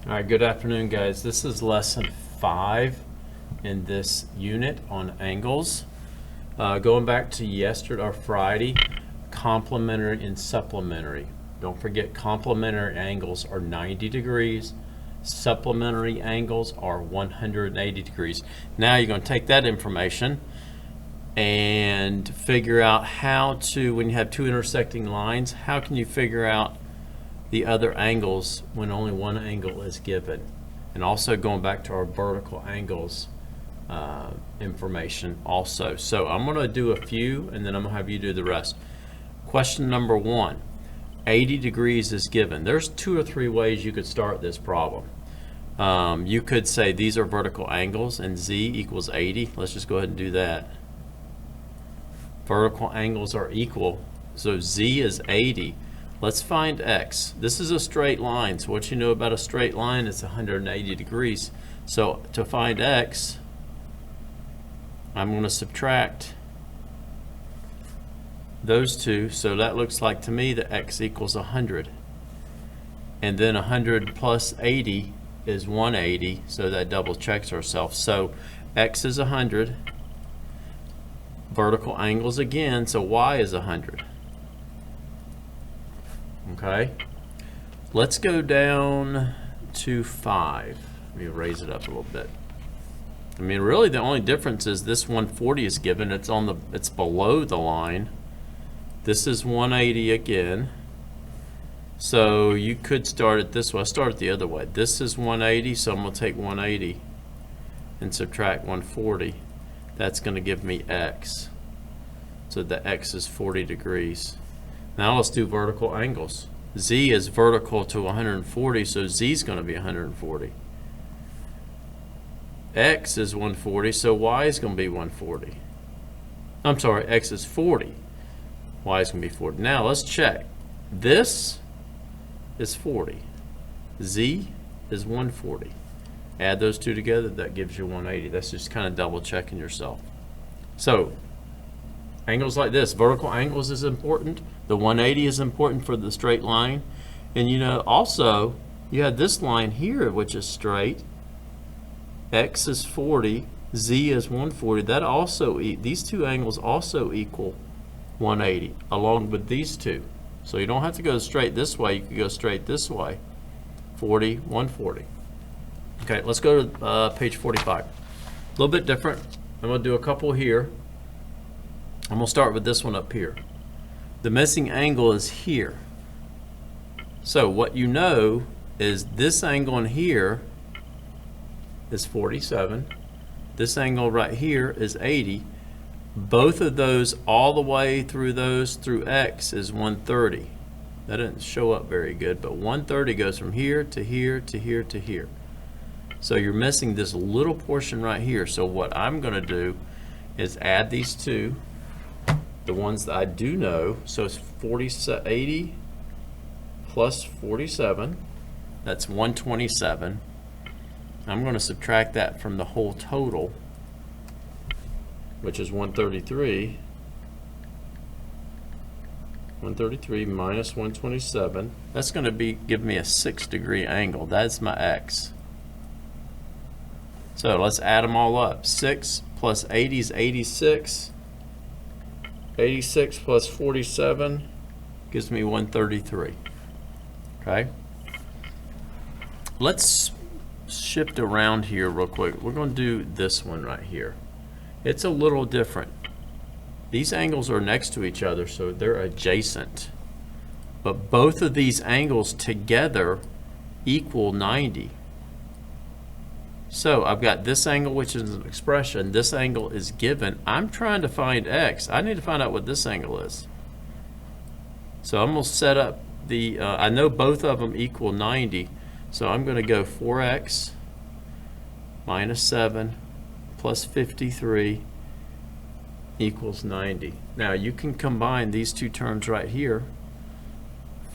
All right, good afternoon, guys. This is lesson 5 in this unit on angles. Going back to yesterday or Friday, complementary and supplementary. Don't forget, complementary angles are 90 degrees. Supplementary angles are 180 degrees. Now you're going to take that information and figure out how to, when you have two intersecting lines, how can you figure out the other angles when only one angle is given? And also going back to our vertical angles information also. So I'm going to do a few and then I'm going to have you do the rest. Question number 1, 80 degrees is given. There's 2 or 3 ways you could start this problem. You could say these are vertical angles and z equals 80. Let's just go ahead and do that. Vertical angles are equal, so z is 80. Let's find x. This is a straight line, so what you know about a straight line is 180 degrees. So to find x, I'm going to subtract those two, so that looks like to me that x equals 100. And then 100 plus 80 is 180, so that double checks ourselves. So x is 100, vertical angles again, so y is 100. Okay, let's go down to 5. Let me raise it up a little bit. I mean, really the only difference is this 140 is given. It's below the line. This is 180 again. So you could start it this way. I'll start it the other way. This is 180, so I'm going to take 180 and subtract 140. That's going to give me x. So the x is 40 degrees. Now let's do vertical angles. Z is vertical to 140, so z is going to be 140. X is 140, so y is going to be 140. I'm sorry, x is 40. Y is going to be 40. Now let's check. This is 40. Z is 140. Add those two together, that gives you 180. That's just kind of double checking yourself. So angles like this, vertical angles is important. The 180 is important for the straight line. And you know, also, you have this line here, which is straight. X is 40, Z is 140. That also, these two angles also equal 180, along with these two. So you don't have to go straight this way, you can go straight this way. 40, 140. Okay, let's go to page 45. A little bit different. I'm going to do a couple here. I'm going to start with this one up here. The missing angle is here. So what you know is this angle in here is 47. This angle right here is 80. Both of those all the way through those through x is 130. That didn't show up very good, but 130 goes from here to here to here to here. So you're missing this little portion right here. So what I'm going to do is add these two, the ones that I do know. So it's 80 plus 47, that's 127. I'm going to subtract that from the whole total, which is 133. 133 minus 127. That's going to give me a 6-degree angle. That's my x. So let's add them all up. 6 plus 80 is 86. 86 plus 47 gives me 133. Okay. Let's shift around here real quick. We're going to do this one right here. It's a little different. These angles are next to each other, so they're adjacent. But both of these angles together equal 90. So I've got this angle, which is an expression. This angle is given. I'm trying to find x. I need to find out what this angle is. So I'm going to set up the, I know both of them equal 90. So I'm going to go 4x minus 7 plus 53 equals 90. Now you can combine these two terms right here.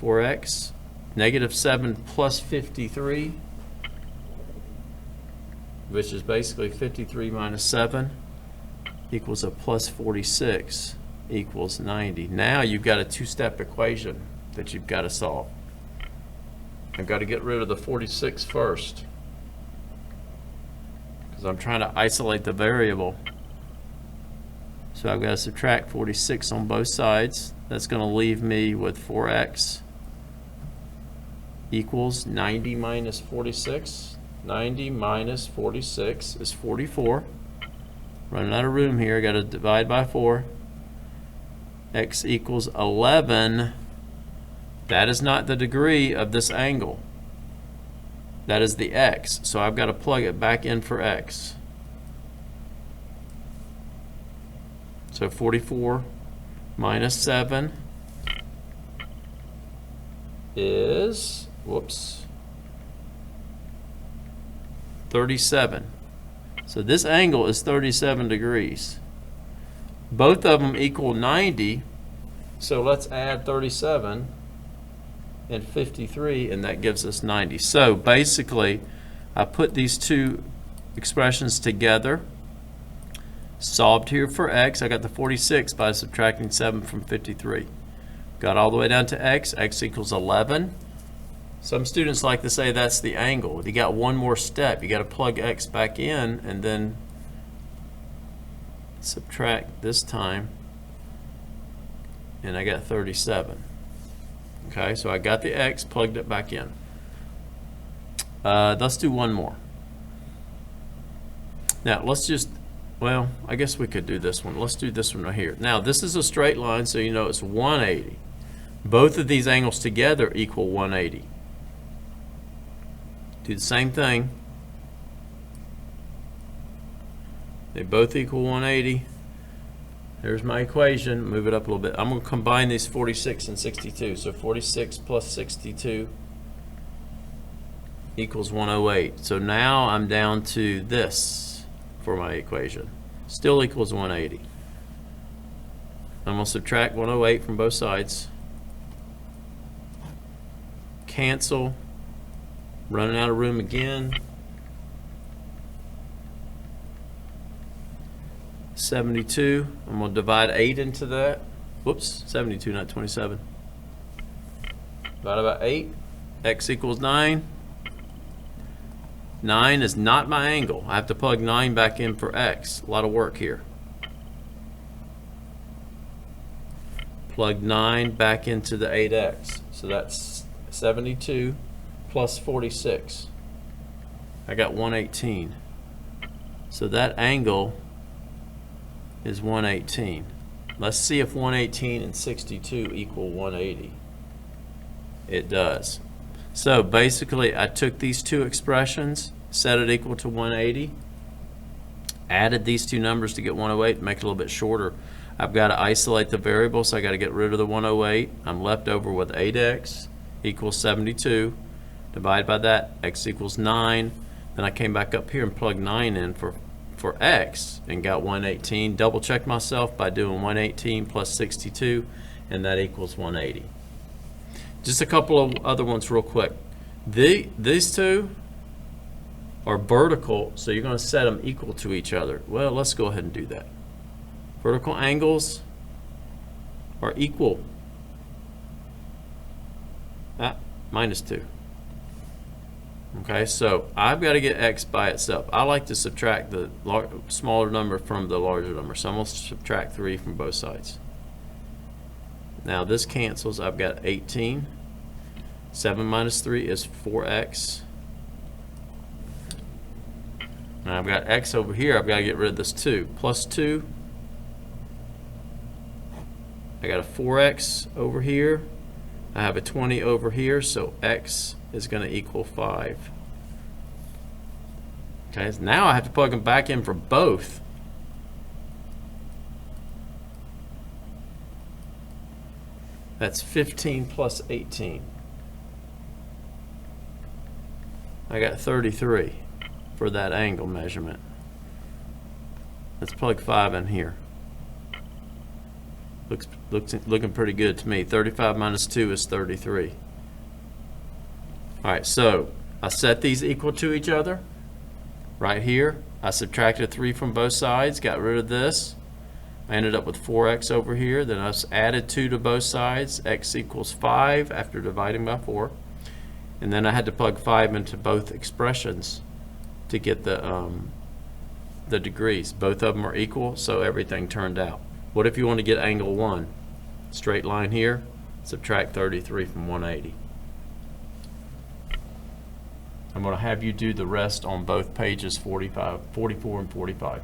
4x, negative 7 plus 53, which is basically 53 minus 7, equals a plus 46 equals 90. Now you've got a two-step equation that you've got to solve. I've got to get rid of the 46 first, because I'm trying to isolate the variable. So I've got to subtract 46 on both sides. That's going to leave me with 4x equals 90 minus 46. 90 minus 46 is 44. Running out of room here, I got to divide by 4. X equals 11. That is not the degree of this angle. That is the x. So I've got to plug it back in for x. So 44 minus 7 is, whoops, 37. So this angle is 37 degrees. Both of them equal 90. So let's add 37 and 53, and that gives us 90. So basically, I put these two expressions together, solved here for x. I got the 46 by subtracting 7 from 53. Got all the way down to x. X equals 11. Some students like to say that's the angle. You got one more step. You got to plug x back in and then subtract this time, and I got 37. Okay, so I got the x, plugged it back in. Let's do one more. Now let's just, well, I guess we could do this one. Let's do this one right here. Now this is a straight line, so you know it's 180. Both of these angles together equal 180. Do the same thing. They both equal 180. There's my equation. Move it up a little bit. I'm going to combine these 46 and 62. So 46 plus 62 equals 108. So now I'm down to this for my equation. Still equals 180. I'm going to subtract 108 from both sides. Cancel. Running out of room again. 72. I'm going to divide 8 into that. Whoops, 72, not 27. Divide by 8. X equals 9. 9 is not my angle. I have to plug 9 back in for x. A lot of work here. Plug 9 back into the 8x. So that's 72 plus 46. I got 118. So that angle is 118. Let's see if 118 and 62 equal 180. It does. So basically I took these two expressions, set it equal to 180, added these two numbers to get 108, make it a little bit shorter. I've got to isolate the variable, so I got to get rid of the 108. I'm left over with 8x equals 72. Divide by that, x equals 9. Then I came back up here and plugged 9 in for x and got 118. Double check myself by doing 118 plus 62, and that equals 180. Just a couple of other ones real quick. These two are vertical, so you're going to set them equal to each other. Well, let's go ahead and do that. Vertical angles are equal. Minus 2. Okay, so I've got to get x by itself. I like to subtract the smaller number from the larger number, so I'm going to subtract 3 from both sides. Now this cancels. I've got 18. 7 minus 3 is 4x. Now I've got x over here. I've got to get rid of this 2. Plus 2. I got a 4x over here. I have a 20 over here, so x is going to equal 5. Okay, so now I have to plug them back in for both. That's 15 plus 18. I got 33 for that angle measurement. Let's plug 5 in here. Looking pretty good to me. 35 minus 2 is 33. All right, so I set these equal to each other. Right here, I subtracted 3 from both sides, got rid of this. I ended up with 4x over here. Then I added 2 to both sides. X equals 5 after dividing by 4. And then I had to plug 5 into both expressions to get the degrees. Both of them are equal, so everything turned out. What if you want to get angle 1? Straight line here, subtract 33 from 180. I'm going to have you do the rest on both pages 44 and 45.